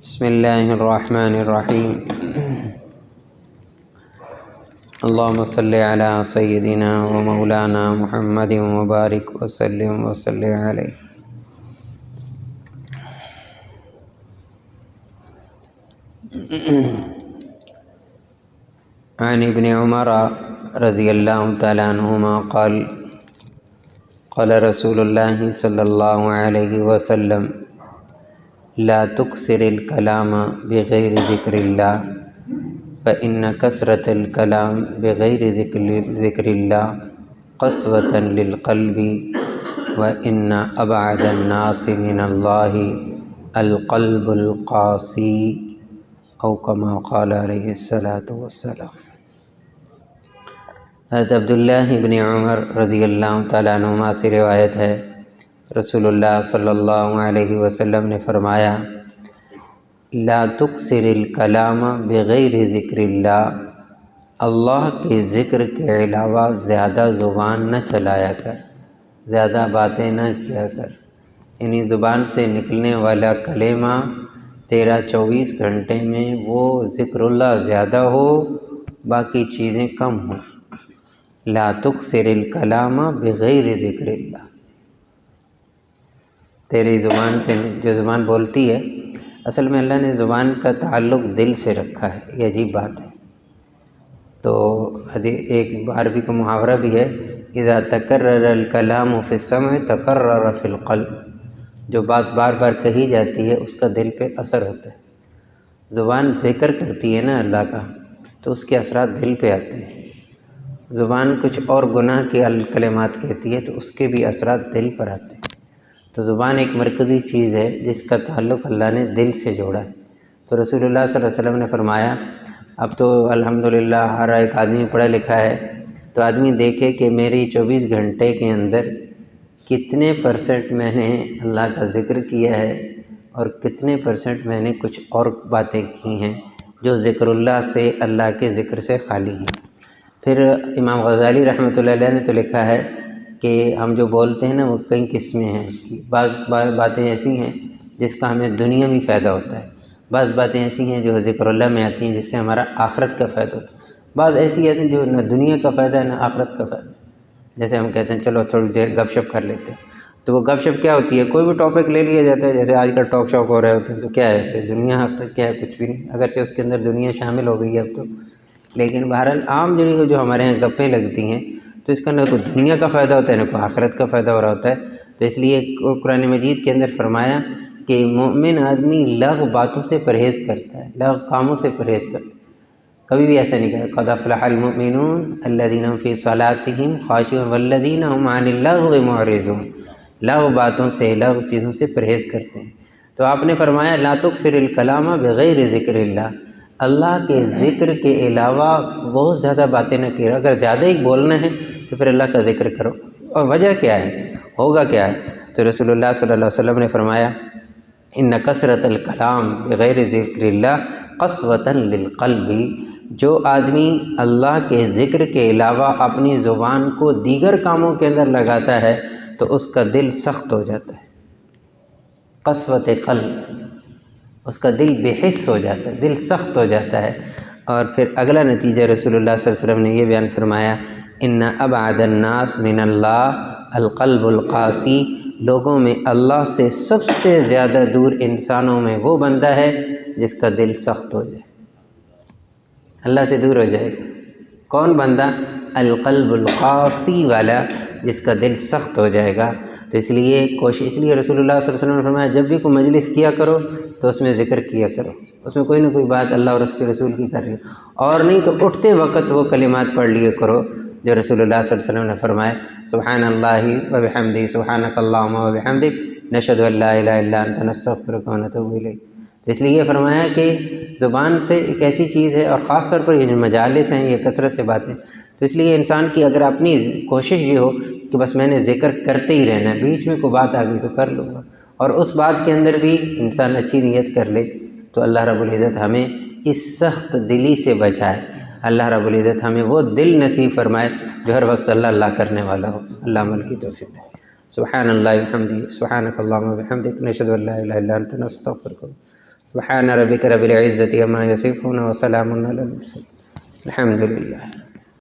بسم اللہ الرحمن الرحیم اللہم صلی علی سیدنا و مولانا محمد مبارک وسلم علیہ۔ عن ابن عمر رضی اللہ تعالی عنہما قال قال رسول اللہ صلی اللہ علیہ وسلم لا تکثر الکلام بغیر ذکر اللہ فإن کثرت الکلام بغیر ذکر اللہ قسوة للقلب وإن أبعد الناس من اللہ القلب القاسی او کما قال علیہ الصلاۃ والسلام۔ حضرت عبداللہ ابن عمر رضی اللہ تعالیٰ عنہما سے روایت ہے، رسول اللہ صلی اللہ علیہ وسلم نے فرمایا لا تکثر الکلام بغیر ذکر اللہ، اللہ کے ذکر کے علاوہ زیادہ زبان نہ چلایا کر، زیادہ باتیں نہ کیا کر، یعنی زبان سے نکلنے والا کلمہ 13-24 گھنٹے میں وہ ذکر اللہ زیادہ ہو، باقی چیزیں کم ہوں۔ لا تکثر الکلام بغیر ذکر اللہ، تیری زبان سے جو زبان بولتی ہے، اصل میں اللہ نے زبان کا تعلق دل سے رکھا ہے، یہ عجیب بات ہے۔ تو ایک عربی کا محاورہ بھی ہے اذا تکرر الکلام فی السمع تکرر فی القلب، جو بات بار بار کہی جاتی ہے اس کا دل پہ اثر ہوتا ہے۔ زبان ذکر کرتی ہے نا اللہ کا، تو اس کے اثرات دل پہ آتے ہیں۔ زبان کچھ اور گناہ کے کلمات کہتی ہے تو اس کے بھی اثرات دل پر آتے ہیں۔ تو زبان ایک مرکزی چیز ہے جس کا تعلق اللہ نے دل سے جوڑا ہے۔ تو رسول اللہ صلی اللہ علیہ وسلم نے فرمایا اب تو الحمدللہ ہر ایک آدمی پڑھا لکھا ہے، تو آدمی دیکھے کہ میری 24 گھنٹے کے اندر کتنے % میں نے اللہ کا ذکر کیا ہے اور کتنے % میں نے کچھ اور باتیں کی ہیں جو ذکر اللہ سے، اللہ کے ذکر سے خالی ہیں۔ پھر امام غزالی رحمۃ اللہ علیہ نے تو لکھا ہے کہ ہم جو بولتے ہیں نا وہ کئی قسمیں ہیں اس کی، بعض باتیں ایسی ہیں جس کا ہمیں دنیا میں فائدہ ہوتا ہے، بعض باتیں ایسی ہیں جو ذکر اللہ میں آتی ہیں جس سے ہمارا آخرت کا فائدہ ہوتا ہے، بعض ایسی ہیں جو نہ دنیا کا فائدہ ہے نہ آخرت کا فائدہ ہے۔ جیسے ہم کہتے ہیں چلو تھوڑی دیر گپ شپ کر لیتے ہیں، تو وہ گپ شپ کیا ہوتی ہے، کوئی بھی ٹاپک لے لیا جاتا ہے، جیسے آج کل ٹاک شاک ہو رہے ہوتے ہیں، تو کیا ہے اس سے دنیا آخرت کیا ہے، کچھ بھی نہیں، اگرچہ اس کے اندر دنیا شامل ہو گئی ہے اب تو، لیکن بہرحال عام جو ہمارے یہاں گپیں لگتی ہیں تو اس کا نہ کوئی دنیا کا فائدہ ہوتا ہے نہ کوئی آخرت کا فائدہ ہو رہا ہوتا ہے۔ تو اس لیے قرآن مجید کے اندر فرمایا کہ مومن آدمی لغو باتوں سے پرہیز کرتا ہے، لغو کاموں سے پرہیز کرتا ہے، کبھی بھی ایسا نہیں کہا قد افلح المؤمنون الذین هم فی صلاتهم خاشعون والذین هم عن اللغو معرضون، لغو باتوں سے، لغو چیزوں سے پرہیز کرتے ہیں۔ تو آپ نے فرمایا لا تکثر الکلام بغیر ذکر اللہ، اللہ کے ذکر کے علاوہ بہت زیادہ باتیں نہ کرو، اگر زیادہ ہی بولنا ہے تو پھر اللہ کا ذکر کرو۔ اور وجہ کیا ہے، ہوگا کیا ہے؟ تو رسول اللہ صلی اللہ علیہ وسلم نے فرمایا ان کثرت الکلام بغیر ذکر اللہ قسوة للقلب، جو آدمی اللہ کے ذکر کے علاوہ اپنی زبان کو دیگر کاموں کے اندر لگاتا ہے تو اس کا دل سخت ہو جاتا ہے، قسوۃ قلب، اس کا دل بے حس ہو جاتا ہے، دل سخت ہو جاتا ہے۔ اور پھر اگلا نتیجہ رسول اللہ صلی اللہ علیہ وسلم نے یہ بیان فرمایا ان ابعد الناس من اللہ القلب القاسی، لوگوں میں اللہ سے سب سے زیادہ دور انسانوں میں وہ بندہ ہے جس کا دل سخت ہو جائے، اللہ سے دور ہو جائے گا۔ کون بندہ؟ القلب القاسی والا، جس کا دل سخت ہو جائے گا۔ تو اس لیے اس لیے رسول اللہ صلی اللہ علیہ وسلم نے فرمایا جب بھی کوئی مجلس کیا کرو تو اس میں ذکر کیا کرو، اس میں کوئی نہ کوئی بات اللہ اور اس کے رسول کی کر رہی ہو، اور نہیں تو اٹھتے وقت وہ کلمات پڑھ لیے کرو جو رسول اللہ صلی اللہ علیہ وسلم نے فرمائے سبحان اللہ وبحمدہ سبحانک اللہم وبحمدک نشہد ان لا الہ الا انت نستغفرک ونتوب الیک۔ اس لیے یہ فرمایا کہ زبان سے ایک ایسی چیز ہے، اور خاص طور پر یہ جو مجالس ہیں یہ کثرت سے باتیں، تو اس لیے انسان کی اگر اپنی کوشش یہ ہو کہ بس میں نے ذکر کرتے ہی رہنا ہے، بیچ میں کوئی بات آ گئی تو کر لوں گا، اور اس بات کے اندر بھی انسان اچھی نیت کر لے، تو اللہ رب العزت ہمیں اس سخت دلی سے بچائے، اللہ رب العزت ہمیں وہ دل نصیب فرمائے جو ہر وقت اللہ اللہ کرنے والا ہو۔ اللہ عمل کی توفیق دے۔ سبحان اللہ وبحمدہ سبحانک اللہم وبحمدک نشہد ان لا الہ الا انت نستغفرک۔ سبحان ربک رب العزة عما یصفون وسلام علی المرسلین الحمد للہ.